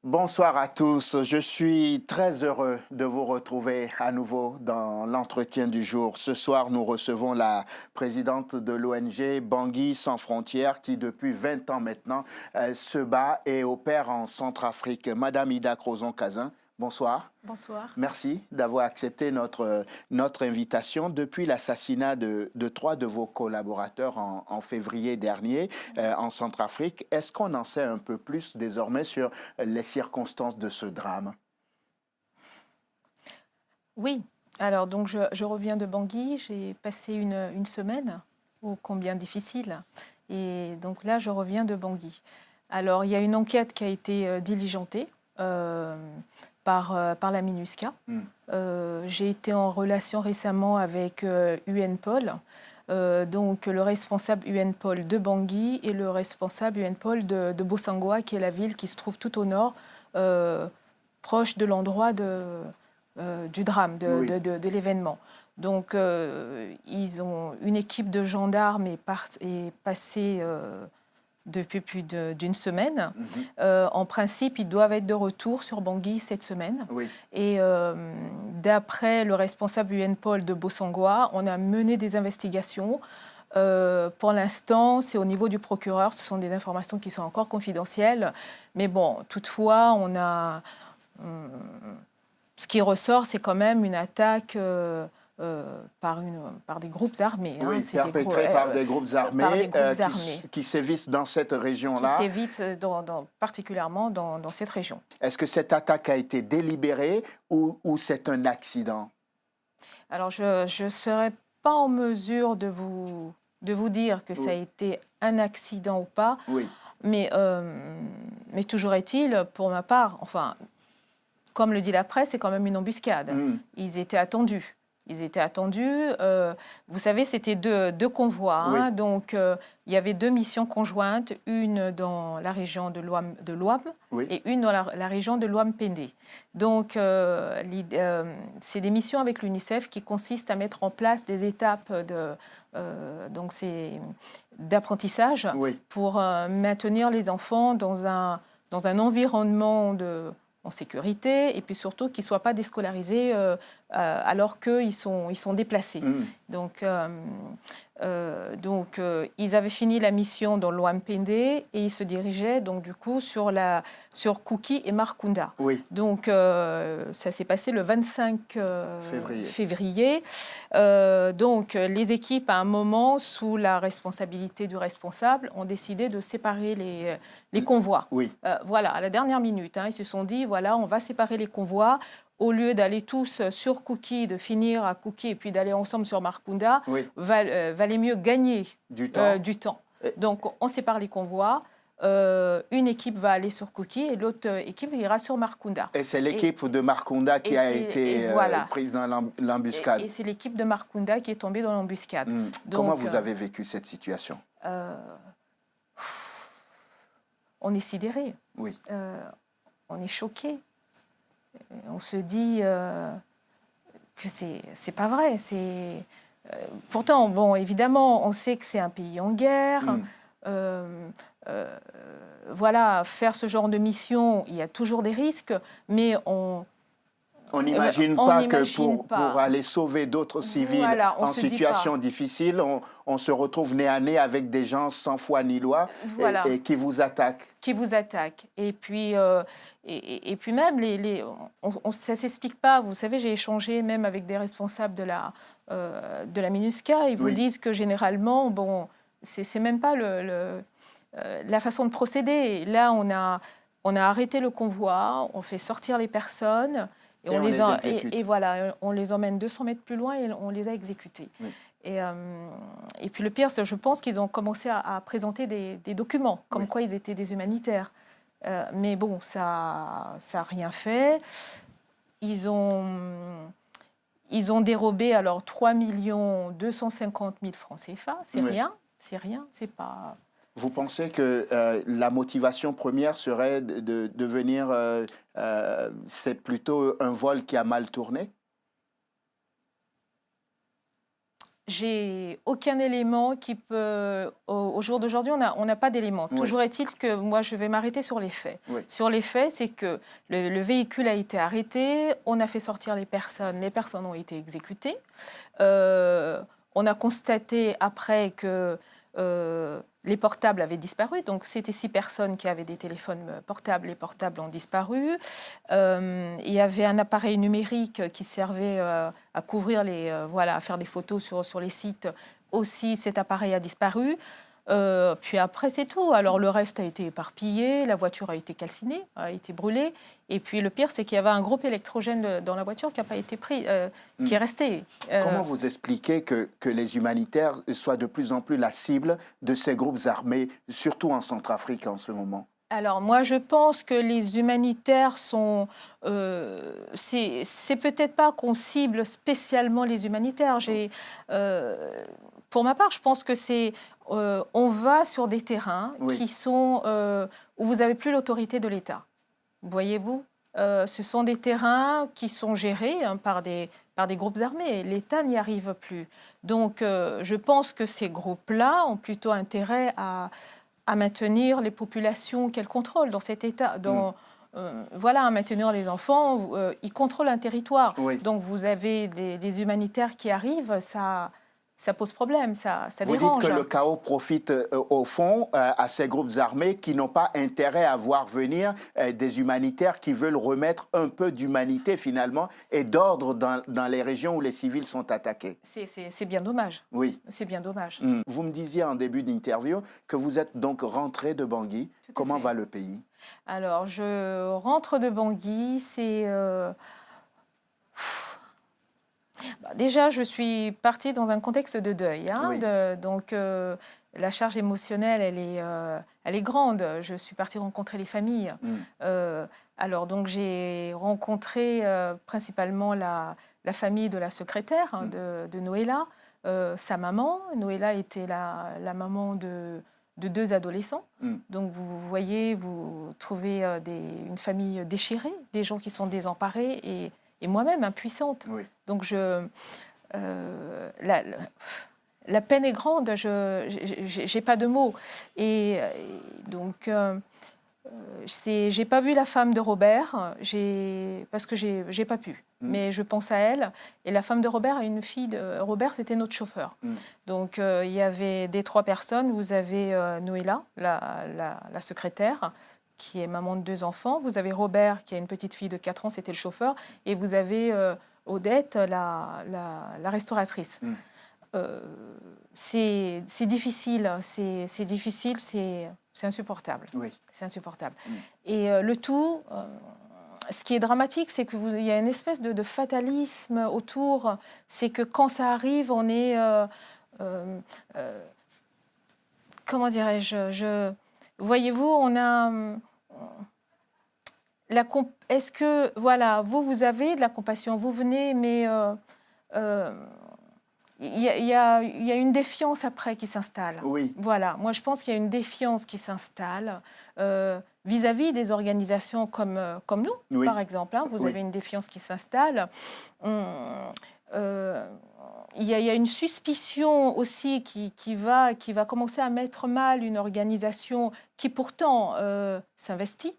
Bonsoir à tous, je suis très heureux de vous retrouver à nouveau dans l'entretien du jour. Ce soir, nous recevons la présidente de l'ONG Bangui Sans Frontières qui, depuis 20 ans maintenant, se bat et opère en Centrafrique. Madame Ida Crozon-Cazin, bonsoir. Bonsoir. Merci d'avoir accepté notre invitation. Depuis l'assassinat de 3 de vos collaborateurs en février dernier en Centrafrique, est-ce qu'on en sait un peu plus désormais sur les circonstances de ce drame? Oui, alors donc je reviens de Bangui, j'ai passé une semaine, ô combien difficile, et donc là je reviens de Bangui. Alors il y a une enquête qui a été diligentée par la MINUSCA. J'ai été en relation récemment avec UNPOL, donc le responsable UNPOL de Bangui et le responsable UNPOL de Bossangoa, qui est la ville qui se trouve tout au nord, proche de l'endroit du drame, de l'événement. Donc ils ont une équipe de gendarmes est passée depuis plus d'une semaine. En principe, ils doivent être de retour sur Bangui cette semaine. Oui. Et d'après le responsable UNPOL de Bossangoa, on a mené des investigations. Pour l'instant, c'est au niveau du procureur. Ce sont des informations qui sont encore confidentielles. Mais bon, toutefois, ce qui ressort, c'est quand même une attaque par des groupes armés. Oui, perpétrés par des groupes armés, qui sévissent dans cette région-là. Qui sévissent particulièrement dans cette région. Est-ce que cette attaque a été délibérée ou c'est un accident? Alors, je ne serais pas en mesure de vous dire que ça a été un accident ou pas. Oui. Mais toujours est-il, pour ma part, enfin, comme le dit la presse, c'est quand même une embuscade. Ils étaient attendus. Vous savez, c'était deux convois. Oui. Hein, donc, il y avait 2 missions conjointes, une dans la région de l'Ouam oui. et une dans la région de l'Ouam-Pendé. Donc, c'est des missions avec l'UNICEF qui consistent à mettre en place des étapes d'apprentissage oui. pour maintenir les enfants dans un environnement en sécurité, et puis surtout qu'ils ne soient pas déscolarisés alors qu'ils sont déplacés. Donc, ils avaient fini la mission dans l'Ouam-Pendé et ils se dirigeaient donc du coup sur Kouki et Markunda. Oui. Donc, ça s'est passé le 25 février. Donc, les équipes, à un moment, sous la responsabilité du responsable, ont décidé de séparer les convois. Oui. Voilà, à la dernière minute, hein, ils se sont dit, voilà, on va séparer les convois. Au lieu d'aller tous sur Kouki, de finir à Kouki et puis d'aller ensemble sur Markunda, valait mieux gagner du temps. Donc, on sépare les convois. Une équipe va aller sur Kouki et l'autre équipe ira sur Markunda. Et c'est l'équipe de Markunda qui a été prise dans l'embuscade. Et c'est l'équipe de Markunda qui est tombée dans l'embuscade. Comment vous avez vécu cette situation? On est sidéré. Oui. On est choqué. On se dit que c'est pas vrai. Pourtant, bon, évidemment, on sait que c'est un pays en guerre. Voilà, faire ce genre de mission, il y a toujours des risques, mais on n'imagine pas que pour aller sauver d'autres civils en situation difficile, on se retrouve nez à nez avec des gens sans foi ni loi et qui vous attaquent. Et puis même, ça ne s'explique pas. Vous savez, j'ai échangé même avec des responsables de la MINUSCA. Ils vous disent que généralement, bon, c'est même pas la façon de procéder. Là, on a arrêté le convoi, on fait sortir les personnes. Et on les emmène 200 mètres plus loin et on les a exécutés. Oui. Et puis le pire, c'est je pense qu'ils ont commencé à présenter des documents, comme quoi ils étaient des humanitaires. Mais bon, ça n'a rien fait. Ils ont dérobé alors 3 250 000 francs CFA. C'est rien, c'est pas... Vous pensez que la motivation première serait de venir, c'est plutôt un vol qui a mal tourné? j'ai aucun élément qui peut... Au jour d'aujourd'hui, on n'a pas d'élément. Oui. Toujours est-il que moi, je vais m'arrêter sur les faits. Oui. Sur les faits, c'est que le véhicule a été arrêté, on a fait sortir les personnes ont été exécutées. On a constaté après que les portables avaient disparu. Donc, c'était 6 personnes qui avaient des téléphones portables. Les portables ont disparu. Il y avait un appareil numérique qui servait à couvrir à faire des photos sur les sites. Aussi, cet appareil a disparu. Puis après, c'est tout. Alors, le reste a été éparpillé, la voiture a été calcinée, a été brûlée. Et puis, le pire, c'est qu'il y avait un groupe électrogène dans la voiture qui n'a pas été pris, qui est resté. Comment vous expliquez que les humanitaires soient de plus en plus la cible de ces groupes armés, surtout en Centrafrique en ce moment? Alors, moi, je pense que les humanitaires sont... c'est peut-être pas qu'on cible spécialement les humanitaires. Pour ma part, je pense que c'est... on va sur des terrains qui sont... où vous n'avez plus l'autorité de l'État. Voyez-vous, ce sont des terrains qui sont gérés par des groupes armés. L'État n'y arrive plus. Donc, je pense que ces groupes-là ont plutôt intérêt à maintenir les populations qu'elles contrôlent dans cet État, à maintenir les enfants. Ils contrôlent un territoire. Oui. Donc, vous avez des humanitaires qui arrivent, ça pose problème, ça dérange. Vous dites que le chaos profite au fond à ces groupes armés qui n'ont pas intérêt à voir venir des humanitaires qui veulent remettre un peu d'humanité finalement et d'ordre dans les régions où les civils sont attaqués. C'est bien dommage. Oui. C'est bien dommage. Vous me disiez en début d'interview que vous êtes donc rentré de Bangui. Comment va le pays? Alors, je rentre de Bangui, c'est... Déjà, je suis partie dans un contexte de deuil. Oui. Donc, la charge émotionnelle, elle est grande. Je suis partie rencontrer les familles. Alors, donc, j'ai rencontré principalement la famille de la secrétaire de Noëlla, sa maman. Noëlla était la maman de 2 adolescents. Donc, vous voyez, vous trouvez une famille déchirée, des gens qui sont désemparés et moi-même impuissante. Oui. Donc, la peine est grande, je n'ai pas de mots. Et donc, j'ai pas vu la femme de Robert, parce que j'ai pas pu. Mais je pense à elle. Et la femme de Robert a une fille de... Robert, c'était notre chauffeur. Donc, il y avait des 3 personnes. Vous avez Noëlla, la secrétaire, qui est maman de 2 enfants. Vous avez Robert, qui a une petite fille de 4 ans, c'était le chauffeur. Et vous avez Odette, la restauratrice. C'est difficile, c'est difficile, c'est insupportable. Oui. C'est insupportable. Et le tout, ce qui est dramatique, c'est qu'il y a une espèce de fatalisme autour. C'est que quand ça arrive, on est... comment dirais-je voyez-vous, on a... Est-ce que, voilà, vous avez de la compassion, vous venez, mais il y a une défiance après qui s'installe. Oui. Voilà, moi je pense qu'il y a une défiance qui s'installe vis-à-vis des organisations comme nous, par exemple. Vous avez une défiance qui s'installe. Il y a une suspicion aussi qui va commencer à mettre mal une organisation qui pourtant s'investit,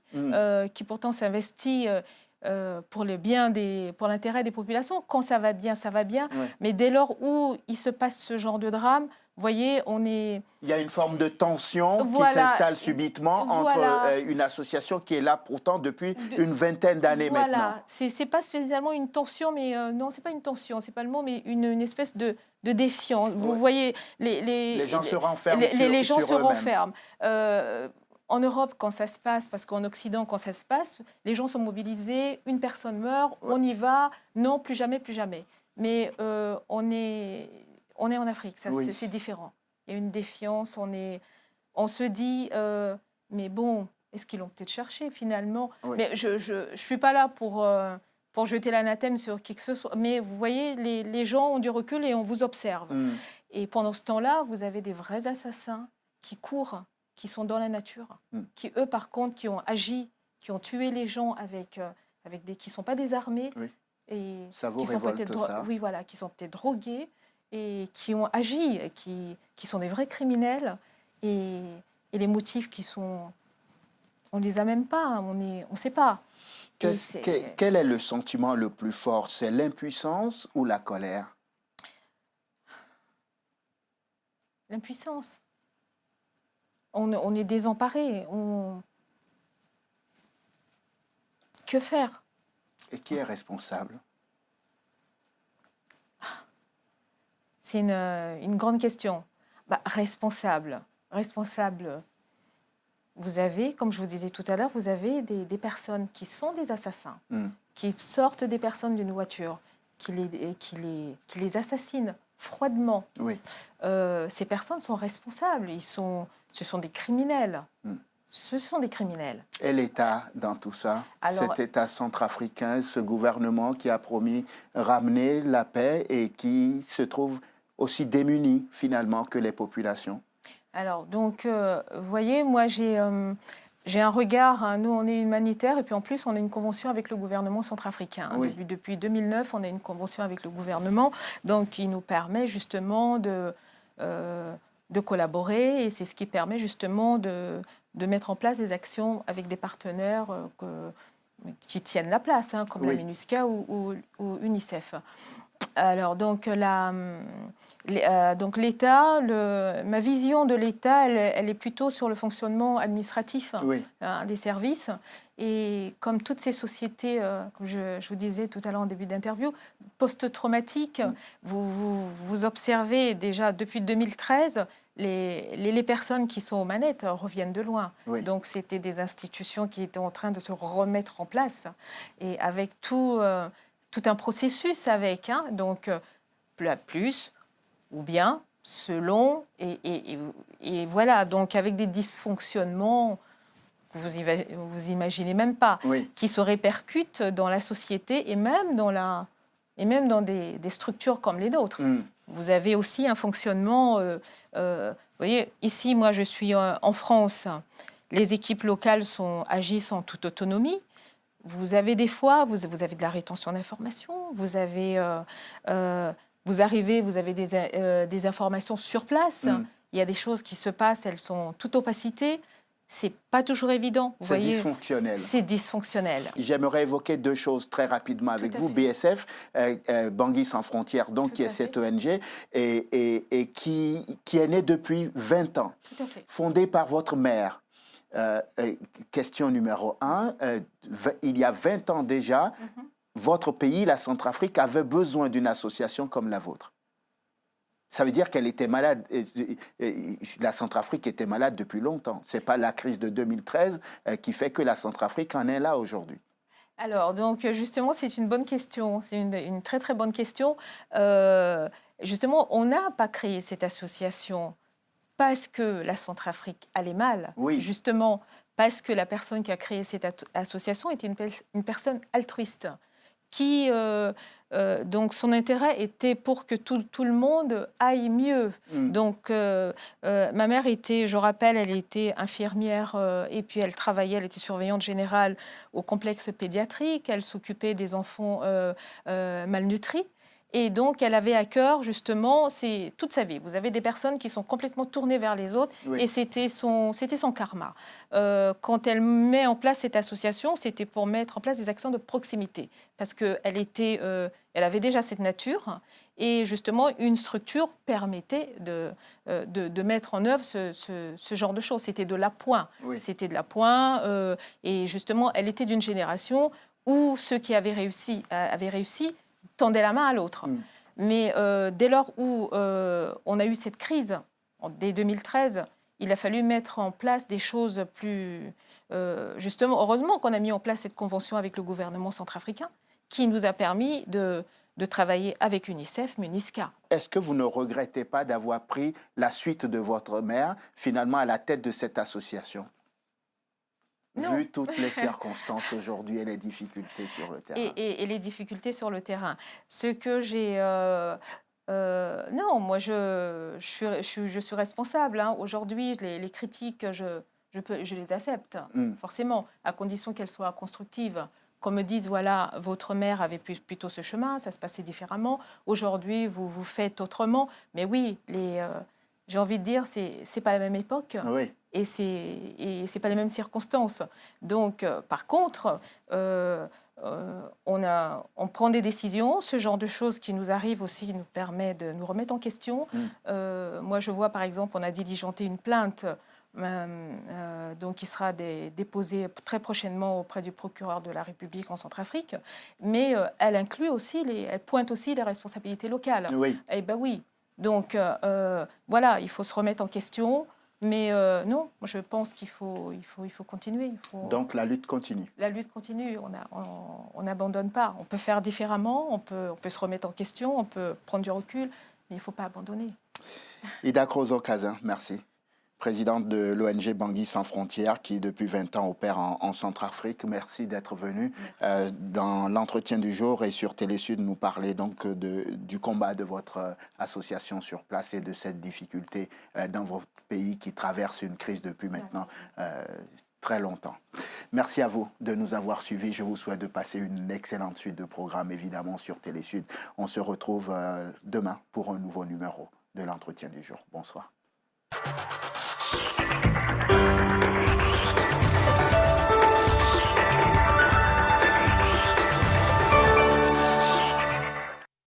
pour l'intérêt des populations. Quand ça va bien, ça va bien. Ouais. Mais dès lors où il se passe ce genre de drame, vous voyez, il y a une forme de tension qui s'installe subitement entre une association qui est là pourtant depuis une vingtaine d'années maintenant. Voilà, c'est pas spécialement une tension, mais non, c'est pas une tension, c'est pas le mot, mais une espèce de défiance. Vous voyez, les gens se renferment les gens se eux-mêmes. renferment. En Europe, quand ça se passe, parce qu'en Occident, quand ça se passe, les gens sont mobilisés, une personne meurt, on y va, non, plus jamais, plus jamais. Mais on est en Afrique, c'est différent. Il y a une défiance, on se dit, mais bon, est-ce qu'ils l'ont peut-être cherché finalement? Mais je suis pas là pour jeter l'anathème sur qui que ce soit. Mais vous voyez, les gens ont du recul et on vous observe. Et pendant ce temps-là, vous avez des vrais assassins qui courent, qui sont dans la nature, qui eux, par contre, qui ont agi, qui ont tué les gens qui ne sont pas désarmés. Oui. Et ça vous qui sont révolte, ça? Oui, voilà, qui sont peut-être drogués. et qui ont agi, qui sont des vrais criminels, et les motifs qui sont... On ne les a même pas, on ne sait pas. Quel est le sentiment le plus fort? C'est l'impuissance ou la colère? L'impuissance. On est désemparé. Que faire? Et qui est responsable? C'est une grande question. Responsable. Vous avez, comme je vous disais tout à l'heure, vous avez des personnes qui sont des assassins, qui sortent des personnes d'une voiture, qui les assassinent froidement. Oui. Ces personnes sont responsables. Ce sont des criminels. Ce sont des criminels. Et l'État dans tout ça? Alors, cet État centrafricain, ce gouvernement qui a promis ramener la paix et qui se trouve aussi démuni finalement que les populations? Alors, donc, vous voyez, moi, j'ai un regard, hein, nous, on est humanitaire, et puis en plus, on a une convention avec le gouvernement centrafricain. Oui. Depuis 2009, on a une convention avec le gouvernement, donc qui nous permet justement de collaborer, et c'est ce qui permet justement de mettre en place des actions avec des partenaires qui tiennent la place, hein, comme oui. la MINUSCA ou UNICEF. Alors, donc, l'État, ma vision de l'État, elle est plutôt sur le fonctionnement administratif, oui. Des services. Et comme toutes ces sociétés, comme je vous disais tout à l'heure en début d'interview, post-traumatiques, vous observez déjà depuis 2013, les personnes qui sont aux manettes reviennent de loin. Oui. Donc, c'était des institutions qui étaient en train de se remettre en place. Et avec tout un processus avec, hein, donc plus ou bien selon, et voilà, donc avec des dysfonctionnements que vous imaginez même pas, oui. qui se répercutent dans la société et même dans des structures comme les nôtres. Vous avez aussi un fonctionnement, vous voyez, ici, moi je suis en France, les équipes locales agissent en toute autonomie. Vous avez des fois, vous avez de la rétention d'informations, vous avez des informations sur place. Il y a des choses qui se passent, elles sont toute opacité. C'est pas toujours évident. C'est dysfonctionnel. C'est dysfonctionnel. J'aimerais évoquer deux choses très rapidement avec vous. BSF, Bangui sans frontières, donc qui est cette ONG et qui est née depuis 20 ans, Tout à fait. Fondée par votre mère. Question numéro 1, il y a 20 ans déjà, votre pays, la Centrafrique, avait besoin d'une association comme la vôtre. Ça veut dire qu'elle était malade, la Centrafrique était malade depuis longtemps. Ce n'est pas la crise de 2013 qui fait que la Centrafrique en est là aujourd'hui. Alors, donc, justement, c'est une bonne question. C'est une très, très bonne question. Justement, on n'a pas créé cette association parce que la Centrafrique allait mal, oui. Justement parce que la personne qui a créé cette association était une personne altruiste, qui, donc son intérêt était pour que tout le monde aille mieux. Donc ma mère était, je rappelle, elle était infirmière et puis elle travaillait, elle était surveillante générale au complexe pédiatrique, elle s'occupait des enfants malnutris. Et donc, elle avait à cœur, justement, c'est toute sa vie. Vous avez des personnes qui sont complètement tournées vers les autres, oui. Et c'était son karma. Quand elle met en place cette association, c'était pour mettre en place des actions de proximité, parce qu'elle elle avait déjà cette nature, et justement, une structure permettait de mettre en œuvre ce genre de choses. C'était de l'appoint. Oui. C'était de l'appoint, et justement, elle était d'une génération où ceux qui avaient réussi tendait la main à l'autre. Mais dès lors où on a eu cette crise, dès 2013, il a fallu mettre en place des choses plus... justement, heureusement qu'on a mis en place cette convention avec le gouvernement centrafricain qui nous a permis de travailler avec UNICEF, MINUSCA. Est-ce que vous ne regrettez pas d'avoir pris la suite de votre mère, finalement, à la tête de cette association ? Non. Vu toutes les circonstances aujourd'hui et les difficultés sur le terrain. Et les difficultés sur le terrain. Ce que j'ai... non, moi, je suis responsable. Hein. Aujourd'hui, les critiques, je les accepte, forcément, à condition qu'elles soient constructives. qu'on me dise, voilà, votre mère avait plutôt ce chemin, ça se passait différemment. Aujourd'hui, vous faites autrement. Mais oui, j'ai envie de dire, c'est pas la même époque. Oui. Et c'est pas les mêmes circonstances. Donc, par contre, on prend des décisions. Ce genre de choses qui nous arrivent aussi nous permet de nous remettre en question. Moi, je vois, par exemple, on a diligenté une plainte donc qui sera déposée très prochainement auprès du procureur de la République en Centrafrique. Mais elle inclut aussi, elle pointe aussi les responsabilités locales. Oui. Eh bien oui. Donc, voilà, il faut se remettre en question. Mais non, je pense qu'il faut continuer. Donc la lutte continue. La lutte continue, on n'abandonne pas. On peut faire différemment, on peut se remettre en question, on peut prendre du recul, mais il ne faut pas abandonner. Ida Krozo-Kazin, merci. Présidente de l'ONG Bangui Sans Frontières, qui depuis 20 ans opère en Centrafrique. Merci d'être venue dans l'entretien du jour et sur Télésud nous parler donc du combat de votre association sur place et de cette difficulté dans votre pays qui traverse une crise depuis maintenant très longtemps. Merci à vous de nous avoir suivis. Je vous souhaite de passer une excellente suite de programmes, évidemment, sur Télésud. On se retrouve demain pour un nouveau numéro de l'entretien du jour. Bonsoir.